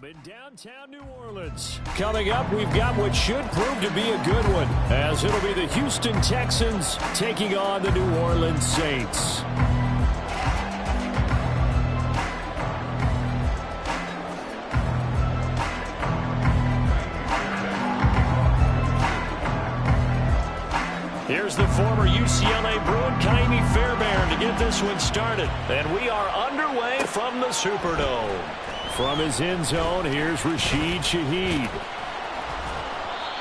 in downtown New Orleans. Coming up, we've got what should prove to be a good one, as it'll be the Houston Texans taking on the New Orleans Saints. Here's the former UCLA Bruin, Kaimi Fairbairn, to get this one started. And we are underway from the Superdome. From his end zone, here's Rashid Shaheed.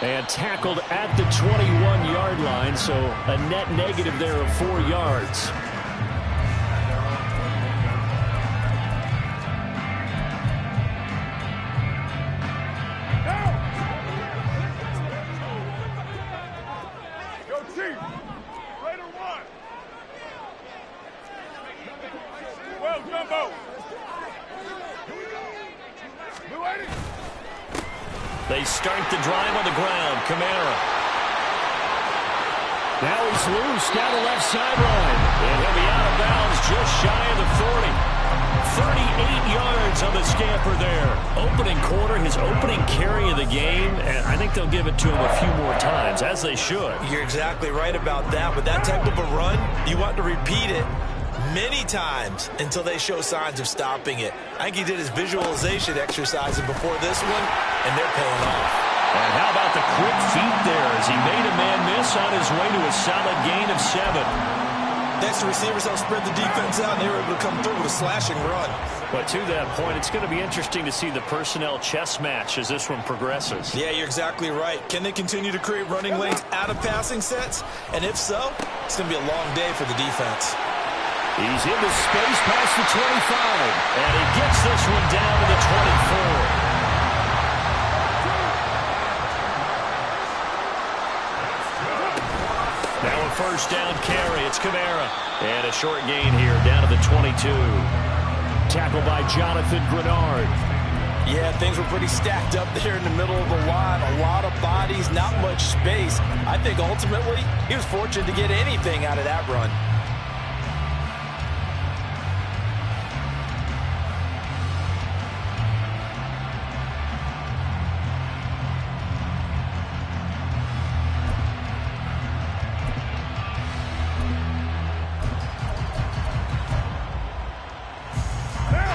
And tackled at the 21-yard line, so a net negative there of 4 yards. They start the drive on the ground. Kamara. Now he's loose down the left sideline. And he'll be out of bounds just shy of the 40. 38 yards on the scamper there. Opening quarter, his opening carry of the game. And I think they'll give it to him a few more times, as they should. You're exactly right about that. With that type of a run, you want to repeat it many times until they show signs of stopping it. I think he did his visualization exercises before this one, and they're paying off. And how about the quick feet there as he made a man miss on his way to a solid gain of 7. Next, the receivers helped spread the defense out, and they were able to come through with a slashing run. But to that point, it's going to be interesting to see the personnel chess match as this one progresses. Yeah, you're exactly right. Can they continue to create running lanes out of passing sets? And if so, it's going to be a long day for the defense. He's into space past the 25, and he gets this one down to the 24. Now a first down carry. It's Kamara. And a short gain here down to the 22. Tackled by Jonathan Grenard. Yeah, things were pretty stacked up there in the middle of the line. A lot of bodies, not much space. I think ultimately he was fortunate to get anything out of that run.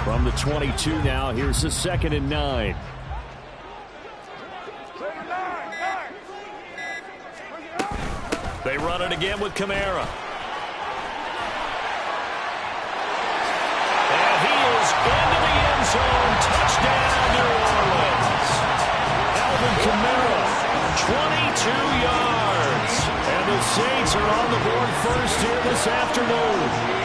From the 22 now, here's the 2nd and 9. They run it again with Kamara. And he is into the end zone. Touchdown, New Orleans. Alvin Kamara, 22 yards. And the Saints are on the board first here this afternoon.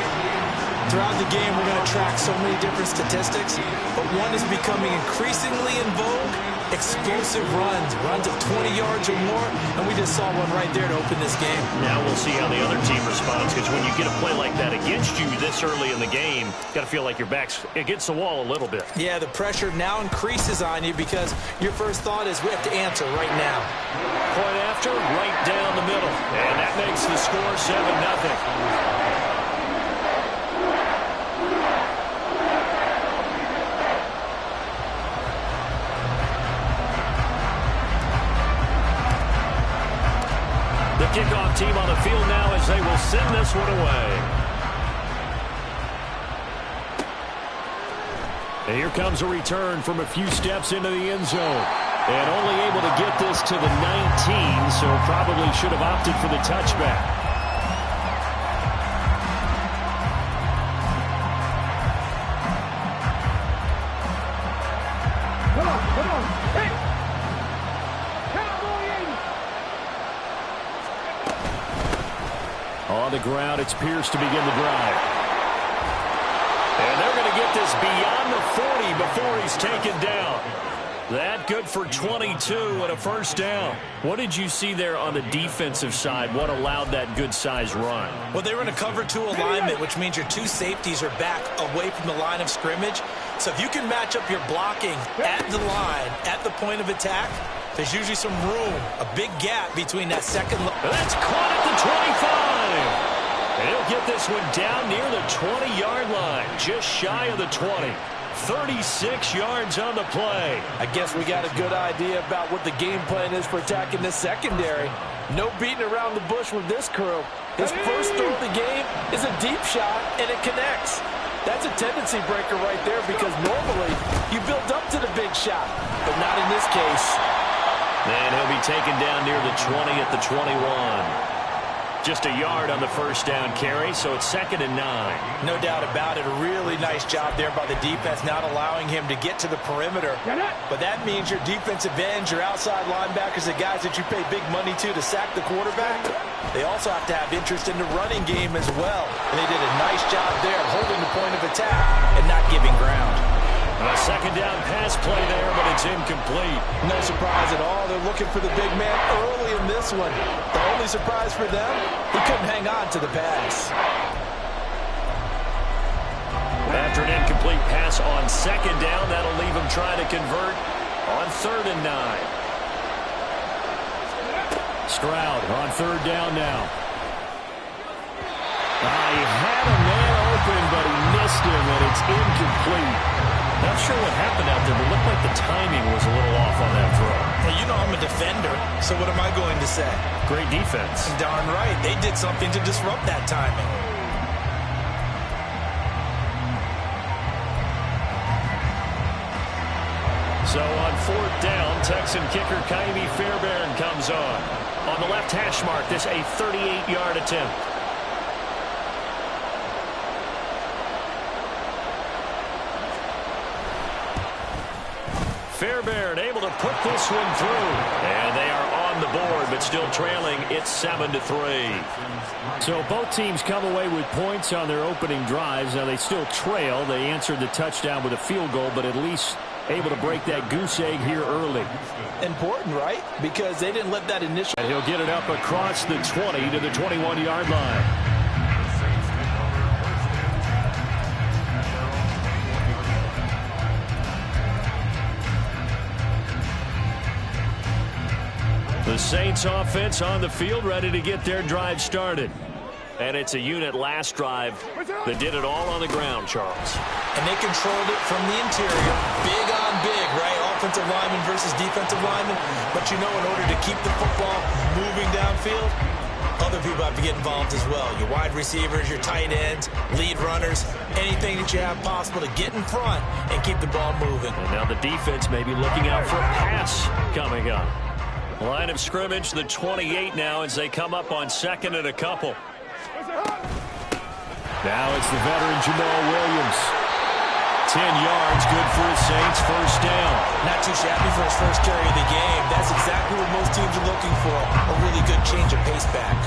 Throughout the game, we're going to track so many different statistics, but one is becoming increasingly in vogue: explosive runs of 20 yards or more, and we just saw one right there to open this game. Now we'll see how the other team responds, because when you get a play like that against you this early in the game, got to feel like your back's against the wall a little bit. Yeah, the pressure now increases on you because your first thought is we have to answer right now. Point after, right down the middle, and that makes the score 7-0. The kickoff team on the field now as they will send this one away. And here comes a return from a few steps into the end zone. And only able to get this to the 19, so probably should have opted for the touchback. Come on. Hey! On the ground, it's Pierce to begin the drive. And they're going to get this beyond the 40 before he's taken down. That good for 22 and a first down. What did you see there on the defensive side? What allowed that good-sized run? Well, they were in a cover 2 alignment, which means your 2 safeties are back away from the line of scrimmage. So if you can match up your blocking at the line, at the point of attack, there's usually some room, a big gap between that second. That's caught at the 25. And he'll get this one down near the 20-yard line, just shy of the 20. 36 yards on the play. I guess we got a good idea about what the game plan is for attacking this secondary. No beating around the bush with this crew. His first throw of the game is a deep shot, and it connects. That's a tendency breaker right there because normally you build up to the big shot, but not in this case. And he'll be taken down near the 20 at the 21. Just a yard on the first down carry, so it's 2nd and 9. No doubt about it. A really nice job there by the defense, not allowing him to get to the perimeter. But that means your defensive ends, your outside linebackers, the guys that you pay big money to sack the quarterback, they also have to have interest in the running game as well. And they did a nice job there holding the point of attack and not giving ground. A 2nd down pass play there, but it's incomplete. No surprise at all. They're looking for the big man early in this one. The only surprise for them, he couldn't hang on to the pass. After an incomplete pass on 2nd down, that'll leave him trying to convert on 3rd and 9. Stroud on 3rd down now. He had a man open, but he missed him, and it's incomplete. Not sure what happened out there, but it looked like the timing was a little off on that throw. Well, you know I'm a defender, so what am I going to say? Great defense. Darn right. They did something to disrupt that timing. So on 4th down, Texan kicker Kaimi Fairbairn comes on. On the left hash mark, this a 38-yard attempt. Fairbairn able to put this one through. And they are on the board, but still trailing. It's 7-3. So both teams come away with points on their opening drives. Now they still trail. They answered the touchdown with a field goal, but at least able to break that goose egg here early. Important, right? Because they didn't let that initial... And he'll get it up across the 20 to the 21-yard line. The Saints offense on the field, ready to get their drive started. And it's a unit last drive that did it all on the ground, Charles. And they controlled it from the interior. Big on big, right? Offensive lineman versus defensive lineman. But you know, in order to keep the football moving downfield, other people have to get involved as well. Your wide receivers, your tight ends, lead runners, anything that you have possible to get in front and keep the ball moving. And now the defense may be looking out for a pass coming up. Line of scrimmage, the 28 now as they come up on 2nd and a couple. Now it's the veteran Jamal Williams. 10 yards, good for the Saints, first down. Not too shabby for his first carry of the game. That's exactly what most teams are looking for. A really good change of pace back.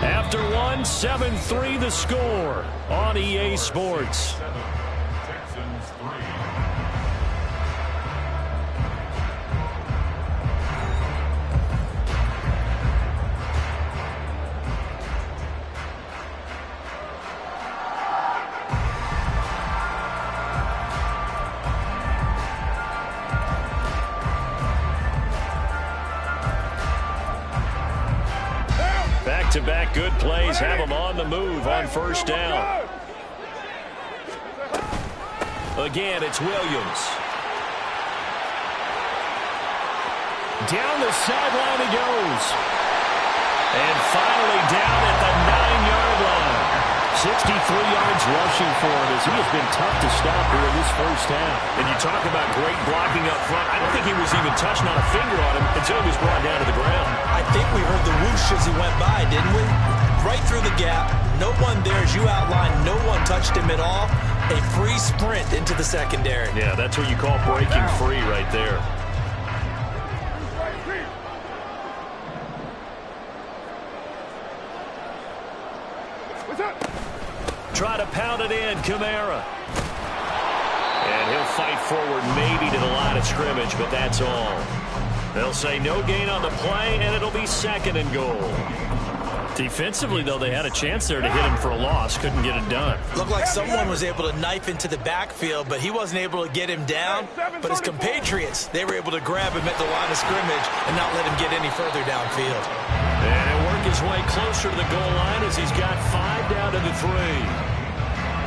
After 7-3 the score on EA Sports. Back-to-back good plays have them on the move on first down. Again, it's Williams. Down the sideline he goes. And finally down at the 9-yard line. 63 yards rushing for him as he has been tough to stop here in this first half. And you talk about great blocking up front. I don't think he was even touching on a finger on him until he was brought down to the ground. I think we heard the whoosh as he went by, didn't we? Right through the gap. No one there, as you outlined. No one touched him at all. A free sprint into the secondary. Yeah, that's what you call breaking free right there. Try to pound it in, Kamara. And he'll fight forward maybe to the line of scrimmage, but that's all. They'll say no gain on the play, and it'll be 2nd and goal. Defensively, though, they had a chance there to hit him for a loss. Couldn't get it done. Looked like someone was able to knife into the backfield, but he wasn't able to get him down. But his compatriots, they were able to grab him at the line of scrimmage and not let him get any further downfield. And he'll work his way closer to the goal line as he's got 5 down to the 3.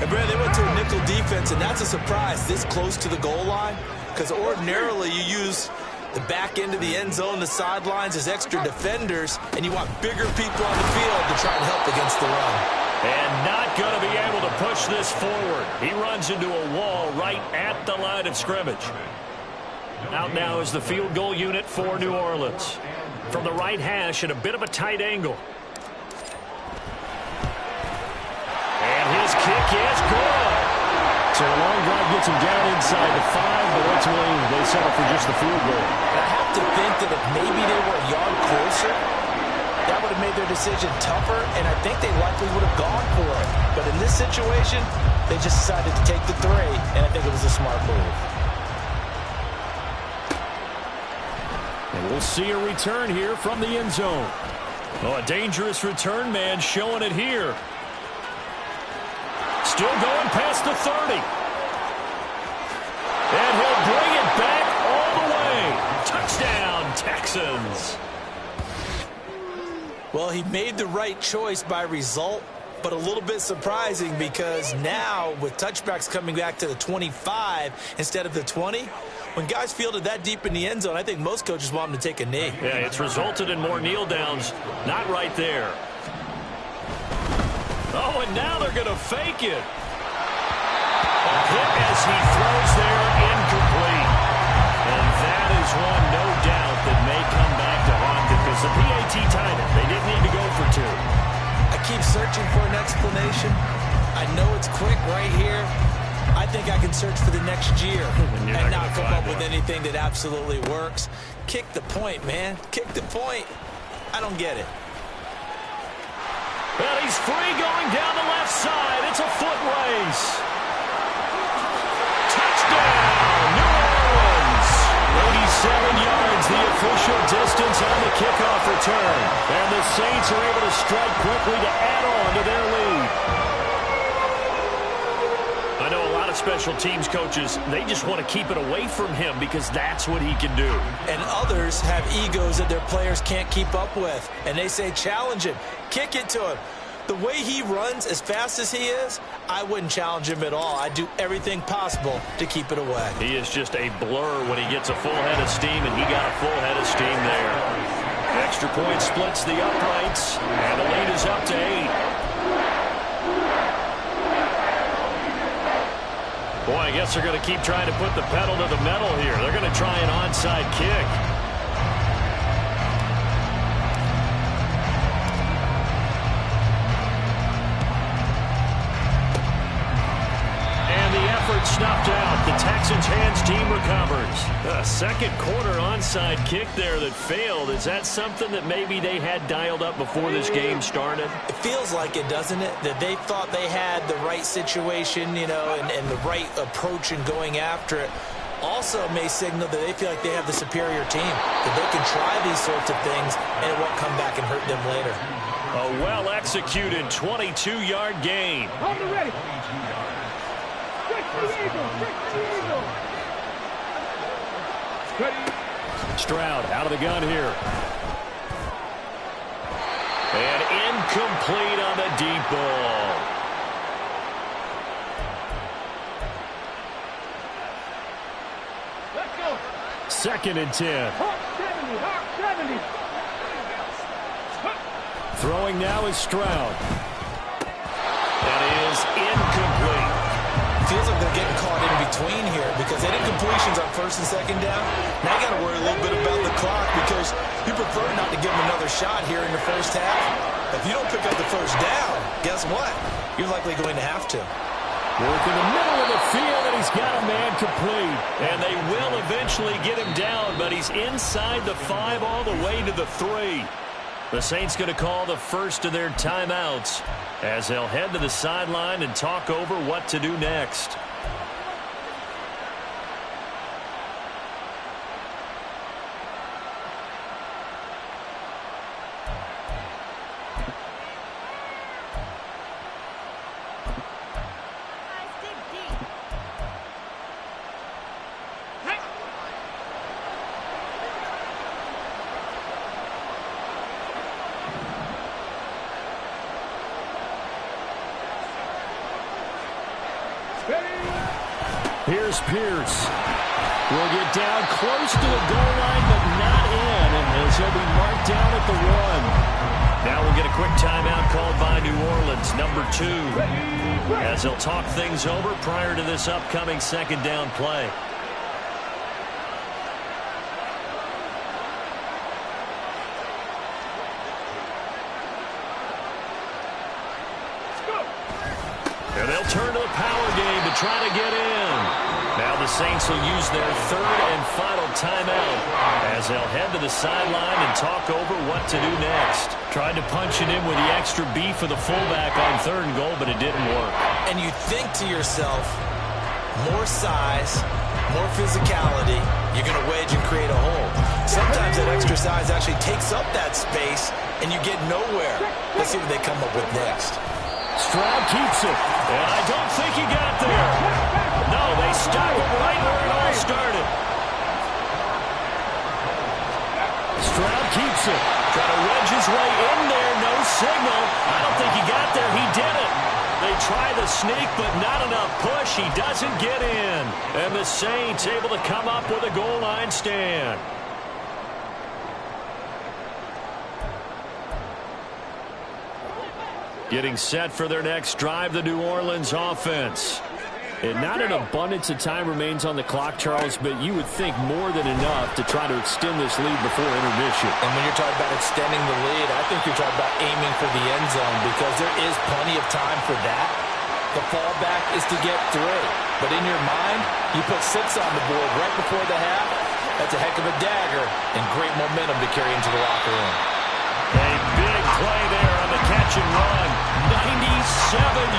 And, Brad, they went to a nickel defense, and that's a surprise this close to the goal line, because ordinarily you use the back end of the end zone, the sidelines as extra defenders, and you want bigger people on the field to try and help against the run. And not going to be able to push this forward. He runs into a wall right at the line of scrimmage. Out now is the field goal unit for New Orleans. From the right hash at a bit of a tight angle. And his kick is good. So a long drive gets him down inside the 5, but ultimately they settle for just the field goal. And I have to think that if maybe they were a yard closer, that would have made their decision tougher, and I think they likely would have gone for it. But in this situation, they just decided to take the 3, and I think it was a smart move. And we'll see a return here from the end zone. Oh, a dangerous return man showing it here. Still going past the 30. And he'll bring it back all the way. Touchdown, Texans. Well, he made the right choice by result, but a little bit surprising because now with touchbacks coming back to the 25 instead of the 20, when guys fielded that deep in the end zone, I think most coaches want them to take a knee. Yeah, it's resulted in more kneel downs. Not right there. Oh, and now they're going to fake it. A hit as he throws there, incomplete. And that is one, no doubt, that may come back to haunt them because the PAT tied it. They didn't need to go for 2. I keep searching for an explanation. I know it's quick right here. I think I can search for the next year and not come up with anything that absolutely works. Kick the point, man. Kick the point. I don't get it. Well, he's free going down the left side. It's a foot race. Touchdown, New Orleans. 87 yards, the official distance on the kickoff return. And the Saints are able to strike quickly to add on to their lead. I know a lot of special teams coaches, they just want to keep it away from him because that's what he can do. And others have egos that their players can't keep up with. And they say, challenge him. Kick it to him. The way he runs as fast as he is, I wouldn't challenge him at all. I'd do everything possible to keep it away. He is just a blur when he gets a full head of steam, and he got a full head of steam there. Extra point splits the uprights, and the lead is up to 8. Boy, I guess they're going to keep trying to put the pedal to the metal here. They're going to try an onside kick. Snuffed out. The Texans' hands team recovers. A second quarter onside kick there that failed. Is that something that maybe they had dialed up before this game started? It feels like it, doesn't it? That they thought they had the right situation, you know, and the right approach in going after it. Also may signal that they feel like they have the superior team, that they can try these sorts of things and it won't come back and hurt them later. A well-executed 22-yard gain. Ready. Stroud out of the gun here. And incomplete on the deep ball. Let's go. 2nd and 10. Hawk 70. Throwing now is Stroud. That is incomplete. Feels like they're getting caught in between here because they did completions on 1st and 2nd down. Now you got to worry a little bit about the clock because you prefer not to give them another shot here in the first half. If you don't pick up the first down, guess what? You're likely going to have to. Work in the middle of the field, and he's got a man complete. And they will eventually get him down, but he's inside the 5 all the way to the 3. The Saints going to call the first of their timeouts as they'll head to the sideline and talk over what to do next. Here's Pierce. Will get down close to the goal line, but not in, as he'll be marked down at the 1. Now we'll get a quick timeout called by New Orleans, number 2, as they'll talk things over prior to this upcoming second down play. And they'll turn to the power game to try to get in. Now the Saints will use their third and final timeout as they'll head to the sideline and talk over what to do next. Tried to punch it in with the extra beef of the fullback on 3rd and goal, but it didn't work. And you think to yourself, more size, more physicality, you're going to wedge and create a hole. Sometimes that extra size actually takes up that space, and you get nowhere. Let's see what they come up with next. Stroud keeps it, and I don't think he got there. No, they stop him right where it all started. Stroud keeps it. Trying to wedge his way in there, no signal. I don't think he got there. He did it. They try the sneak, but not enough push. He doesn't get in. And the Saints able to come up with a goal line stand. Getting set for their next drive, the New Orleans offense. And not an abundance of time remains on the clock, Charles, but you would think more than enough to try to extend this lead before intermission. And when you're talking about extending the lead, I think you're talking about aiming for the end zone because there is plenty of time for that. The fallback is to get 3. But in your mind, you put 6 on the board right before the half. That's a heck of a dagger and great momentum to carry into the locker room. A big play there on the catch and run. 97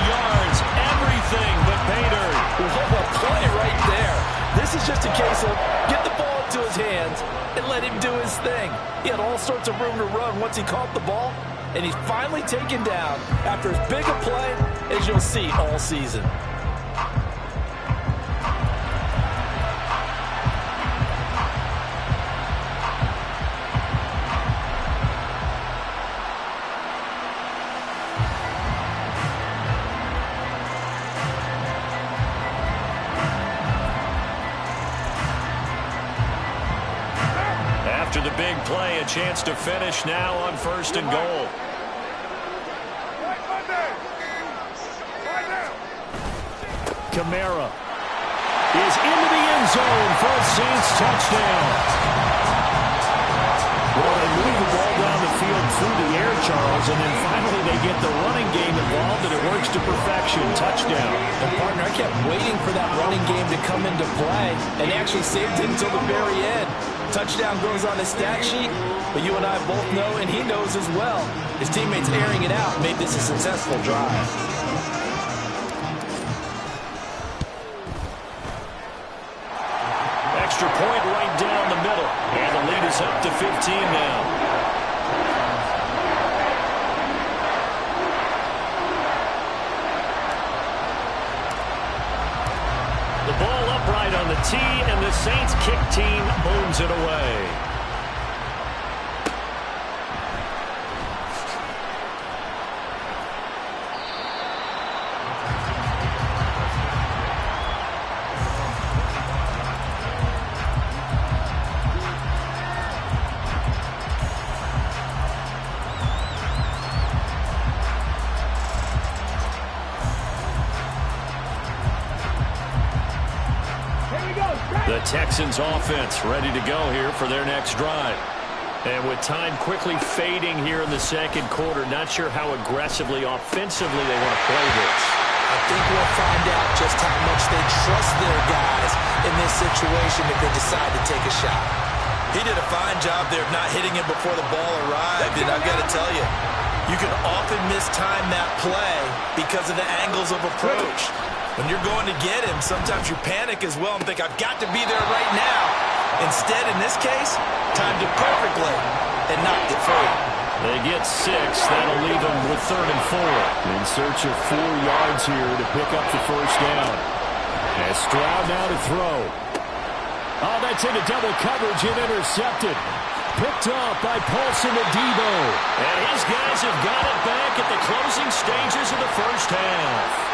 yards, everything but pay dirt. What a play right there. This is just a case of get the ball into his hands and let him do his thing. He had all sorts of room to run once he caught the ball, and he's finally taken down after as big a play as you'll see all season. After the big play, a chance to finish now on 1st and goal. Kamara is into the end zone for a Saints touchdown. Well, they move the ball down the field through the air, Charles, and then finally they get the running game involved, and it works to perfection. Touchdown. And, partner, I kept waiting for that running game to come into play, and they actually saved it until the very end. Touchdown goes on the stat sheet, but you and I both know, and he knows as well, his teammates airing it out made this a successful drive. Extra point right down the middle, and the lead is up to 15 now. The ball upright on the tee, and the Saints kick team owns it away. The Texans offense ready to go here for their next drive. And with time quickly fading here in the second quarter, not sure how aggressively, offensively they want to play this. I think we'll find out just how much they trust their guys in this situation if they decide to take a shot. He did a fine job there of not hitting it before the ball arrived, and I've got to tell you, you can often mistime that play because of the angles of approach. When you're going to get him, sometimes you panic as well and think, I've got to be there right now. Instead, in this case, timed it perfectly and knocked it free. They get 6. That'll leave them with 3rd and 4. In search of 4 yards here to pick up the first down. As Stroud now to throw. Oh, that's into double coverage and intercepted. Picked up by Paulson Adebo. And his guys have got it back at the closing stages of the first half.